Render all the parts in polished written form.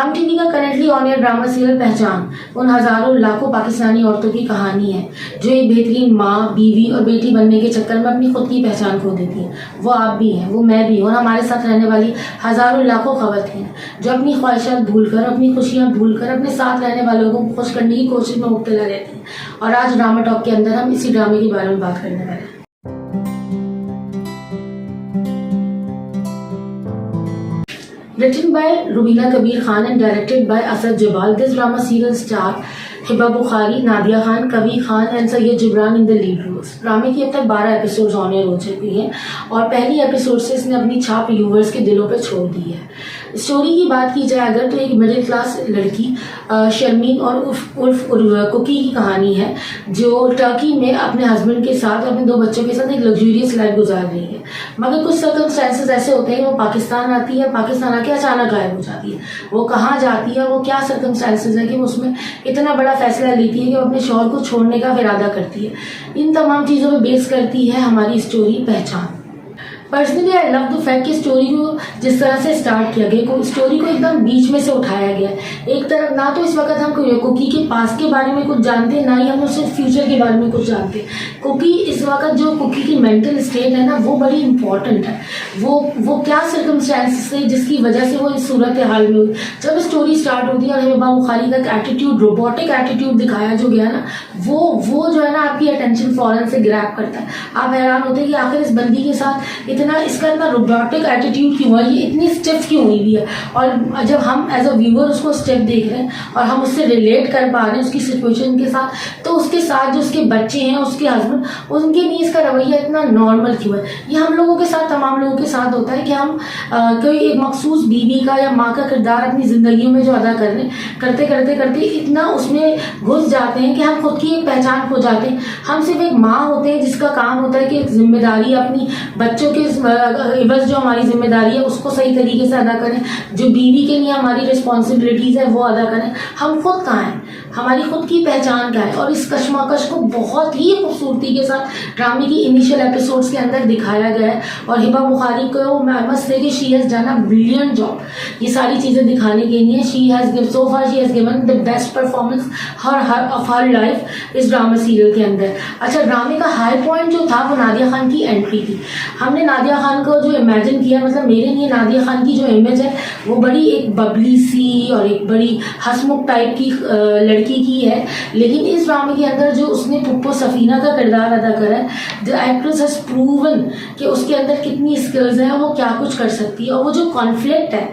हम टीवी का currently on air drama serial पहचान उन हजारों लाखों पाकिस्तानी औरतों की कहानी है जो एक बेहतरीन माँ, बीवी और बेटी बनने के चक्कर में अपनी खुद की पहचान खो देती है। वो आप भी हैं, वो मैं भी हूँ, और हमारे साथ रहने वाली हजारों लाखों खवातीन जो अपनी ख्वाहिशात भूलकर, अपनी खुशियाँ भूलकर अपने साथ रहने वालों को खुश करने की कोशिश में मुब्तला रहती हैं। और आज ड्रामा टॉक के अंदर हम इसी ड्रामे के बारे में बात करने वाले हैं। Written by Rubina Kabir Khan and directed by Asad Jabal, this drama serial star Hiba Bukhari, Nadia Khan, Kavi Khan and Syed Jibran in the lead roles. ड्रामे की अब तक 12 एपिसोड्स ऑन एयर हो चुकी हैं और पहली एपिसोड से इसने अपनी छाप व्यूवर्स के दिलों पर छोड़ दी है। स्टोरी की बात की जाए अगर तो एक मिडिल क्लास लड़की शर्मीन और उर्फ कुकी की कहानी है जो टर्की में अपने हस्बैंड के साथ, अपने 2 बच्चों के साथ एक लग्जूरियस लाइफ गुजार रही है। मगर कुछ सर्कमस्टेंसेस ऐसे होते हैं कि वो पाकिस्तान आती है, पाकिस्तान आके अचानक गायब हो जाती है। वो कहाँ जाती है, वो क्या सर्कमस्टेंसेस है कि वो उसमें इतना बड़ा फैसला लेती है कि वो अपने शौहर को छोड़ने का इरादा करती है। इन तमाम चीज़ों पर बेस करती है हमारी स्टोरी पहचान। Personally I love the fact कि स्टोरी को जिस तरह से स्टार्ट किया गया, स्टोरी को एकदम बीच में से उठाया गया। एक तरफ ना तो इस वक्त हम कुकी के पास के बारे में कुछ जानते, ना ही हम उससे फ्यूचर के बारे में कुछ जानते। कुकी इस वक्त जो कुकी की मेंटल स्टेट है ना, वो बड़ी इंपॉर्टेंट है। वो क्या सर्कमस्टेंसेस है जिसकी वजह से वो इस सूरत हाल में हुई। जब स्टोरी स्टार्ट होती है और हिबा बुखारी का एटीट्यूड, रोबोटिक एटीट्यूड दिखाया जो गया ना, वो जो है ना आपकी अटेंशन फौरन से ग्रैब करता है। आप हैरान होते हैं कि आखिर इस बंदी के साथ इसका इतना रोबोटिक एटीट्यूड क्यों है, ये इतनी स्टिफ क्यों हुई भी है। और जब हम एज अ व्यूअर उसको स्टिफ देख रहे हैं और हम उससे रिलेट कर पा रहे हैं उसकी सिचुएशन के साथ, तो उसके साथ जो उसके बच्चे हैं, उसके हस्बैंड, उनके लिए इसका रवैया इतना नॉर्मल क्यों है। ये हम लोगों के साथ, तमाम लोगों के साथ होता है कि हम कोई एक मखसूस बीवी का या माँ का किरदार अपनी जिंदगियों में जो अदा करते करते इतना उसमें घुस जाते हैं कि हम खुद की एक पहचान खो जाते हैं। हम सिर्फ एक माँ होते हैं जिसका काम होता है कि एक जिम्मेदारी अपनी बच्चों के बस जो हमारी जिम्मेदारी है उसको सही तरीके से अदा करें, जो बीवी के लिए हमारी रिस्पॉन्सिबिलिटीज है वो अदा करें। हम खुद कहाँ हैं, हमारी खुद की पहचान क्या है। और इस कशमकश को बहुत ही खूबसूरती के साथ ड्रामे की इनिशियल एपिसोड्स के अंदर दिखाया गया है। और हिबा बुखारी को मैं मस्ट से कि she has done a brilliant job ये सारी चीजें दिखाने के लिए। She has given the best performance of her life इस ड्रामा सीरियल के अंदर। अच्छा, ड्रामे का हाई पॉइंट जो था वो नादिया खान की एंट्री थी। हमने नादिया खान को जो इमेजिन किया, मतलब मेरे लिए नादिया खान की जो इमेज है वो बड़ी एक बबली सी और एक बड़ी हंसमुख टाइप की लड़की की है। लेकिन इस ड्रामे के अंदर जो उसने पुप्पो सफीना का किरदार अदा करा है, द एक्ट्रेस हैज प्रूवन कि उसके अंदर कितनी स्किल्स हैं, वो क्या कुछ कर सकती है। और वो जो कॉन्फ्लिक्ट है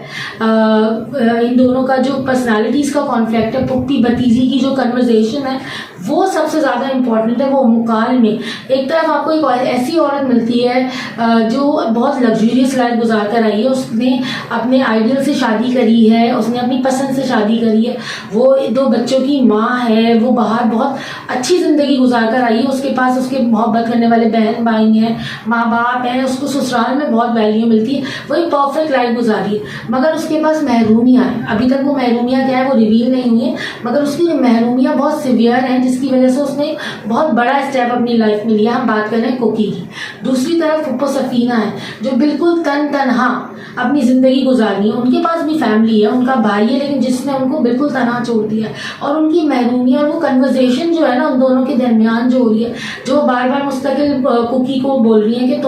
इन दोनों का, जो पर्सनालिटीज का कॉन्फ्लिक्ट है, पुप्पी भतीजी की जो कन्वर्सेशन है, वो सबसे ज़्यादा इम्पॉर्टेंट है। वो मुकाल में एक तरफ आपको एक ऐसी औरत मिलती है जो बहुत लग्जूरियस लाइफ गुजार कर आई है। उसने अपने आइडियल से शादी करी है, उसने अपनी पसंद से शादी करी है, वो 2 बच्चों की माँ है, वो बाहर बहुत अच्छी ज़िंदगी गुजार कर आई है। उसके पास उसके मोहब्बत करने वाले बहन भाई हैं, माँ बाप हैं, उसको ससुराल में बहुत वैल्यू मिलती है, वो एक परफेक्ट लाइफ गुजारी है। मगर उसके पास महरूमियाँ हैं। अभी तक वो महरूमियाँ क्या है वो रिवील नहीं हुई है, मगर उसकी महरूमियाँ बहुत सिवियर हैं जिसकी वजह से उसने बहुत बड़ा स्टेप अपनी लाइफ में लिया। हम बात कर रहे हैं कुकी की। दूसरी तरफ पुप्पो सफीना है जो बिल्कुल तनहा अपनी जिंदगी गुजारनी है। उनके पास भी फैमिली है, उनका भाई है, लेकिन जिसने उनको बिल्कुल तनहा छोड़ दिया है। और उनकी महरूमियाँ और वो कन्वर्सेशन जो है ना उन दोनों के दरमियान जो हो रही है, जो बार बार मुस्तकिल कुकी को बोल रही है कि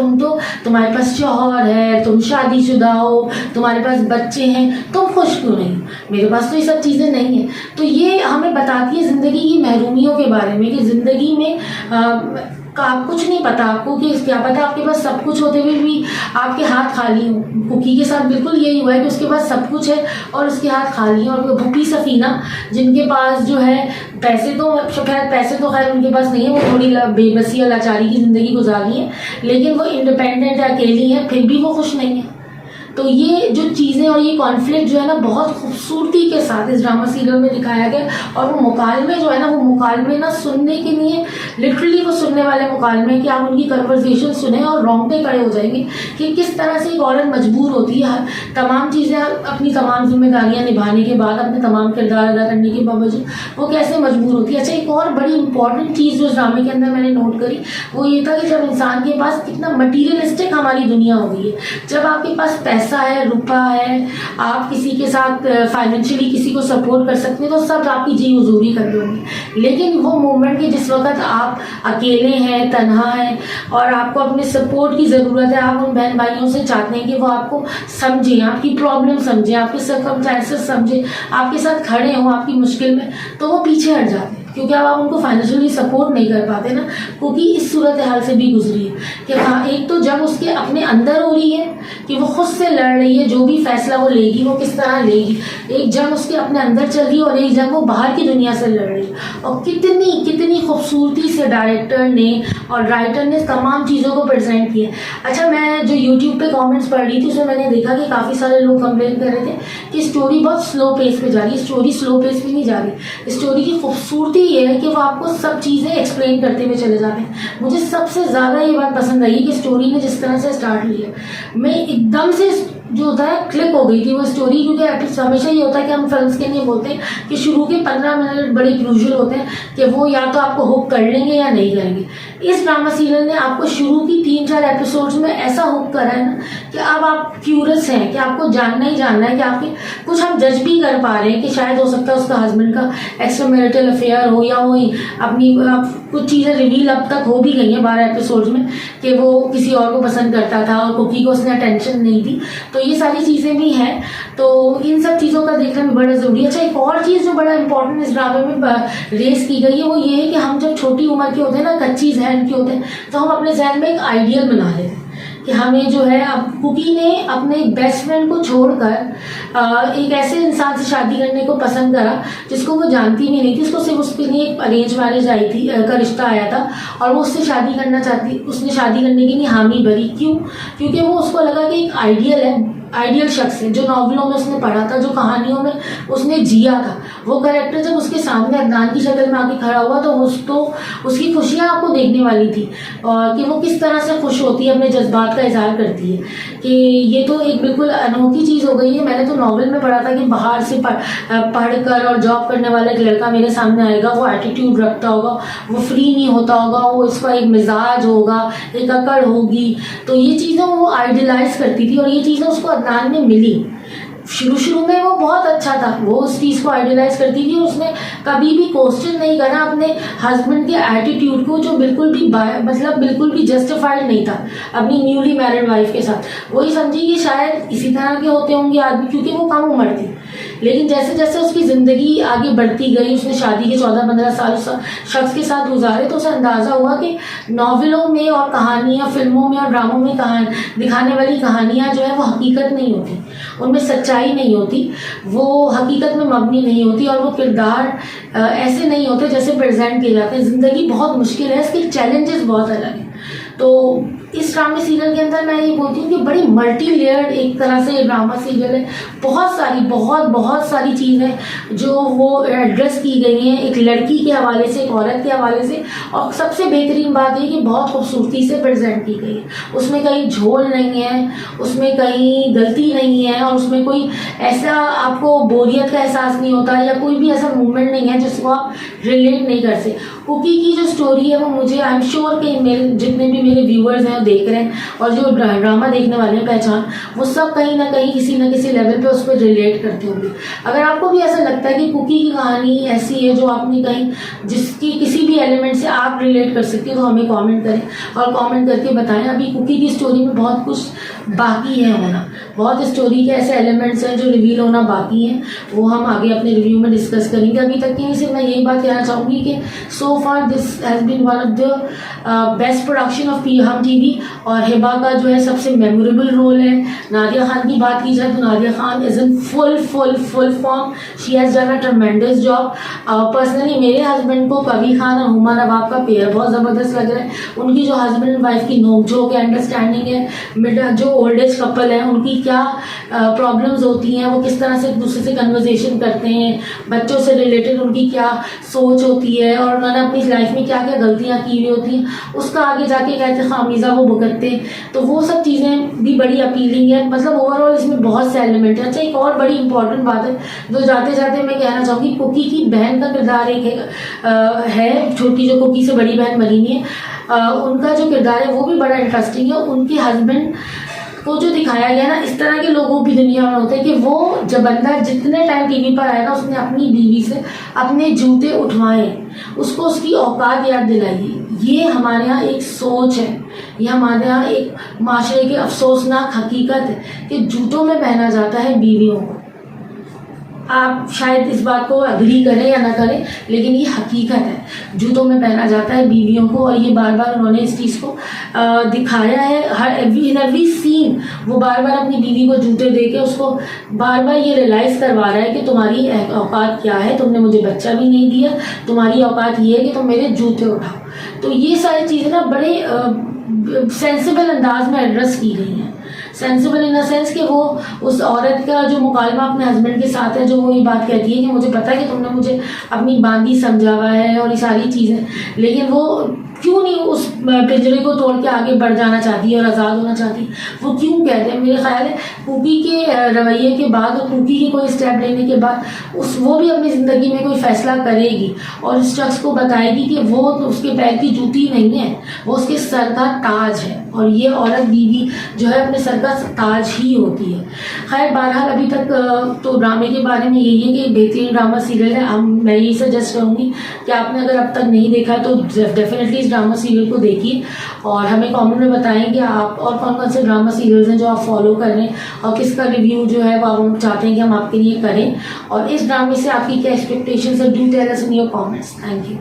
तुम्हारे पास शौहर है, तुम शादीशुदा हो, तुम्हारे पास बच्चे हैं, तुम खुश क्यों नहीं, मेरे पास तो ये सब चीज़ें नहीं है। तो ये हमें बताती है जिंदगी की महरूमियों के बारे में कि जिंदगी में आप कुछ नहीं पता आपको, कि क्या पता आपके पास सब कुछ होते हुए भी आपके हाथ खाली हो। कुकी के साथ बिल्कुल यही हुआ है कि उसके पास सब कुछ है और उसके हाथ खाली है। और पुप्पी सफीना जिनके पास जो है पैसे तो खैर उनके पास नहीं है, वो थोड़ी बेबसी और लाचारी की जिंदगी गुजार रही है, लेकिन वो इंडिपेंडेंट है, अकेली है, फिर भी वो खुश नहीं है। तो ये जो चीज़ें और ये कॉन्फ्लिक्ट जो है ना बहुत खूबसूरती के साथ इस ड्रामा सीरियल में दिखाया गया। और वो मुकालमे जो है ना, वो मुकालमे ना सुनने के लिए लिटरली वो सुनने वाले मुकालमे कि आप उनकी कन्वर्सेशन सुने और रोंगटे खड़े हो जाएंगे कि किस तरह से एक औरत मजबूर होती है तमाम चीज़ें अपनी तमाम जिम्मेदारियाँ निभाने के बाद, अपने तमाम किरदार अदा करने के बावजूद वो कैसे मजबूर होती है। अच्छा, एक और बड़ी इंपॉर्टेंट चीज़ जो इस ड्रामे के अंदर मैंने नोट करी वो ये था कि जब इंसान के पास कितना मटीरियलिस्टिक हमारी दुनिया हो गई है, जब आपके पास पैसा पैसा है, रुपया है, आप किसी के साथ फाइनेंशियली किसी को सपोर्ट कर सकते हैं, तो सब आपकी जी हुजूरी कर दोगे। लेकिन वो मोमेंट के जिस वक्त आप अकेले हैं, तन्हा हैं और आपको अपने सपोर्ट की ज़रूरत है, आप उन बहन भाइयों से चाहते हैं कि वो आपको समझें, आपकी प्रॉब्लम समझें, आपके सर्कमस्टेंसेस समझें, आपके साथ खड़े हों आपकी मुश्किल में, तो वो पीछे हट जाते हैं क्योंकि अब आप उनको फाइनेंशियली सपोर्ट नहीं कर पाते ना। क्योंकि इस सूरत हाल से भी गुजरी है कि हाँ, एक तो जब उसके अपने अंदर हो रही है कि वो खुद से लड़ रही है, जो भी फैसला वो लेगी वो किस तरह लेगी, एक जंग उसके अपने अंदर चल रही है और एक जंग वो बाहर की दुनिया से लड़ रही है। और कितनी कितनी खूबसूरती से डायरेक्टर ने और राइटर ने तमाम चीज़ों को प्रेजेंट किया। अच्छा, मैं जो यूट्यूब पे कमेंट्स पढ़ रही थी उसमें मैंने देखा कि काफ़ी सारे लोग कंप्लेन कर रहे थे कि स्टोरी बहुत स्लो पेस पे जा रही है। स्टोरी स्लो पेस पे नहीं जा रही, स्टोरी की खूबसूरती ये है कि वो आपको सब चीज़ें एक्सप्लेन करते हुए चले जाते हैं। मुझे सबसे ज़्यादा ये बात पसंद आई कि स्टोरी ने जिस तरह से स्टार्ट लिया, मैं एकदम से जो होता है क्लिक हो गई थी वो स्टोरी। क्योंकि हमेशा ये होता है कि हम फिल्म्स के लिए बोलते हैं कि शुरू के 15 मिनट बड़े क्रूशियल होते हैं कि वो या तो आपको हुक कर लेंगे या नहीं करेंगे। इस ड्रामा सीरियल ने आपको शुरू की 3-4 एपिसोड्स में ऐसा हुक करा है ना कि अब आप क्यूरियस हैं कि आपको जानना ही जानना है कि आपके कुछ हम जज भी कर पा रहे हैं कि शायद हो सकता है उसका हस्बैंड का एक्स्ट्रा मैरिटल अफेयर हो या वो अपनी कुछ चीज़ें रिवील अब तक हो भी गई हैं 12 एपिसोड्स में कि वो किसी और को पसंद करता था और कुकी को उसने अटेंशन नहीं दी। तो ये सारी चीज़ें भी हैं, तो इन सब चीज़ों का देखना भी बड़ा ज़रूरी है। अच्छा, एक और चीज़ जो बड़ा इंपॉर्टेंट इस ड्रामे में रेस की गई है वो ये है कि हम जब छोटी उम्र के होते हैं ना, कच्ची जहन के होते हैं, तो हम अपने जहन में एक आइडियल बना लेते हैं कि हमें जो है। अब कुकी ने अपने बेस्ट फ्रेंड को छोड़कर एक ऐसे इंसान से शादी करने को पसंद करा जिसको वो जानती भी नहीं थी, उसको सिर्फ उसके लिए एक अरेंज मैरिज आई थी का रिश्ता आया था और वो उससे शादी करना चाहती, उसने शादी करने के लिए हामी भरी। क्यों? क्योंकि वो उसको लगा कि एक आइडियल है, आइडियल शख्स है जो नॉवलों में उसने पढ़ा था, जो कहानियों में उसने जिया था, वो कैरेक्टर जब उसके सामने अदनान की शक्ल में आके खड़ा हुआ तो उसकी खुशियाँ आपको देखने वाली थी और कि वो किस तरह से खुश होती है, अपने जज्बात का इजहार करती है कि ये तो एक बिल्कुल अनोखी चीज़ हो गई है। मैंने तो नॉवल में पढ़ा था कि बाहर से पढ़कर और जॉब करने वाला एक लड़का मेरे सामने आएगा, वो एटीट्यूड रखता होगा, वो फ्री नहीं होता होगा, वो इसका एक मिजाज होगा, एक अकड़ होगी, तो ये चीज़ें वो आइडियलाइज करती थी और ये चीज़ें उसको अदनान में मिली। शुरू में वो बहुत अच्छा था, वो उस चीज़ को आइडियलाइज करती थी, उसने कभी भी क्वेश्चन नहीं करा अपने हस्बैंड के एटीट्यूड को जो बिल्कुल भी जस्टिफाइड नहीं था अपनी न्यूली मैरिड वाइफ के साथ। वही समझी कि शायद इसी तरह के होते होंगे आदमी, क्योंकि वो कम उम्र थी। लेकिन जैसे जैसे उसकी ज़िंदगी आगे बढ़ती गई, उसने शादी के 14-15 साल शख्स के साथ गुजारे, तो उसे अंदाज़ा हुआ कि नॉवेलों में और कहानियाँ, फिल्मों में और ड्रामों में दिखाने वाली कहानियाँ जो है वो हकीकत नहीं होती, उनमें सच्चाई नहीं होती, वो हकीकत में मबनी नहीं होती और वो किरदार ऐसे नहीं होते जैसे प्रेजेंट किए जाते हैं। ज़िंदगी बहुत मुश्किल है, इसके चैलेंजेस बहुत अलग हैं। तो इस ड्रामा सीरियल के अंदर मैं ये बोलती हूँ कि बड़ी मल्टी लेयर्ड एक तरह से ड्रामा सीरियल है। बहुत सारी चीज़ें जो वो एड्रेस की गई हैं एक लड़की के हवाले से, एक औरत के हवाले से, और सबसे बेहतरीन बात ये कि बहुत खूबसूरती से प्रेजेंट की गई है। उसमें कहीं झोल नहीं है, उसमें कहीं गलती नहीं है और उसमें कोई ऐसा आपको बोरियत का एहसास नहीं होता या कोई भी ऐसा मूवमेंट नहीं है जिसको आप रिलेट नहीं कर सकते। कुकी की जो स्टोरी है वो मुझे आई एम श्योर कि मेरे जितने भी मेरे व्यूअर्स हैं देख रहे हैं और जो ड्रामा देखने वाले हैं पहचान, वो सब कहीं ना कहीं किसी न किसी लेवल पे उस पर रिलेट करते होंगे। अगर आपको भी ऐसा लगता है कि कुकी की कहानी ऐसी है जो आपने कहीं जिसकी किसी भी एलिमेंट से आप रिलेट कर सकते हो तो हमें कमेंट करें और कमेंट करके बताएं। अभी कुकी की स्टोरी में बहुत कुछ बाकी है होना, बहुत स्टोरी के ऐसे एलिमेंट्स हैं जो रिवील होना बाकी हैं, वो हम आगे अपने रिव्यू में डिस्कस करेंगे। अभी तक के सिर्फ मैं यही बात कहना चाहूँगी कि so far this has been one of the best production of Hum TV और हिबा का जो है सबसे मेमोरेबल रोल है। नादिया खान की बात की जाए तो Nadia Khan is in full form, she has done a ट्रेमेंडस job. Personally मेरे हस्बैंड को कबीर खान और हुमा नवाब का पेयर बहुत ज़बरदस्त लग रहा है। उनकी जो हस्बैंड एंड वाइफ की नोकझोंक है, अंडरस्टैंडिंग है, जो ओल्ड एज कपल है उनकी क्या प्रॉब्लम्स होती हैं, वो किस तरह से एक दूसरे से कन्वर्सेशन करते हैं, बच्चों से रिलेटेड उनकी क्या सोच होती है और उन्होंने अपनी लाइफ में क्या क्या गलतियाँ की हुई होती हैं, उसका आगे जाके कहते खामिज़ा वो भुगतते, तो वो सब चीज़ें भी बड़ी अपीलिंग है। मतलब ओवरऑल इसमें बहुत से एलिमेंट है। अच्छा, एक और बड़ी इंपॉर्टेंट बात है जो जाते जाते मैं कहना चाहूँगी, कुकी की बहन का किरदार एक है छोटी, जो कुकी से बड़ी बहन मरीनी है, उनका जो किरदार है वो भी बड़ा इंटरेस्टिंग है। उनके हस्बैंड तो जो दिखाया गया ना, इस तरह के लोगों की दुनिया में होते हैं कि वो जब बंदा जितने टाइम टीवी पर आएगा उसने अपनी बीवी से अपने जूते उठवाए, उसको उसकी औकात याद दिलाई। ये हमारे यहाँ एक सोच है, ये हमारे यहाँ एक माशरे की अफसोसनाक हकीकत है कि जूतों में पहना जाता है बीवियों को। आप शायद इस बात को अग्री करें या ना करें, लेकिन ये हकीकत है, जूतों में पहना जाता है बीवियों को। और ये बार बार उन्होंने इस चीज़ को दिखाया है, हर एवरी सीन वो बार बार अपनी बीवी को जूते दे के उसको बार बार ये रियलाइज़ करवा रहा है कि तुम्हारी औकात क्या है, तुमने मुझे बच्चा भी नहीं दिया, तुम्हारी औकात ये है कि तुम मेरे जूते उठाओ। तो ये सारी चीज़ें ना बड़े सेंसिबल अंदाज में एड्रेस की गई हैं। सेंसिबल इन द सेंस कि वो उस औरत का जो मुकालमा अपने हस्बैंड के साथ है, जो वो ये बात कहती है कि मुझे पता है कि तुमने मुझे अपनी बांदी समझा हुआ है और ये सारी चीज़ें, लेकिन वो क्यों नहीं उस पिंजरे को तोड़ के आगे बढ़ जाना चाहती है और आज़ाद होना चाहती है? वो क्यों कहते हैं? मेरे ख्याल है कूकी के रवैये के बाद और कूकी के कोई स्टेप लेने के बाद वो भी अपनी ज़िंदगी में कोई फ़ैसला करेगी और उस शख्स को बताएगी कि वो उसके पैर की जूती नहीं है, वो उसके सर का ताज है। और ये औरत बीवी जो है अपने सर का ताज ही होती है। खैर बहरहाल अभी तक तो ड्रामे के बारे में यही है कि बेहतरीन ड्रामा सीरियल है। मैं यही सजेस्ट करूँगी कि आपने अगर अब तक नहीं देखा तो डेफिनेटली इस ड्रामा सीरियल को देखिए और हमें कमेंट में बताएं कि आप और कौन कौन से ड्रामा सीरियल्स हैं जो आप फॉलो कर रहे हैं और किसका रिव्यू जो है वो आप चाहते हैं कि हम आपके लिए करें, और इस ड्रामे से आपकी क्या एक्सपेक्टेशंस है। Do tell us in your comments. Thank you.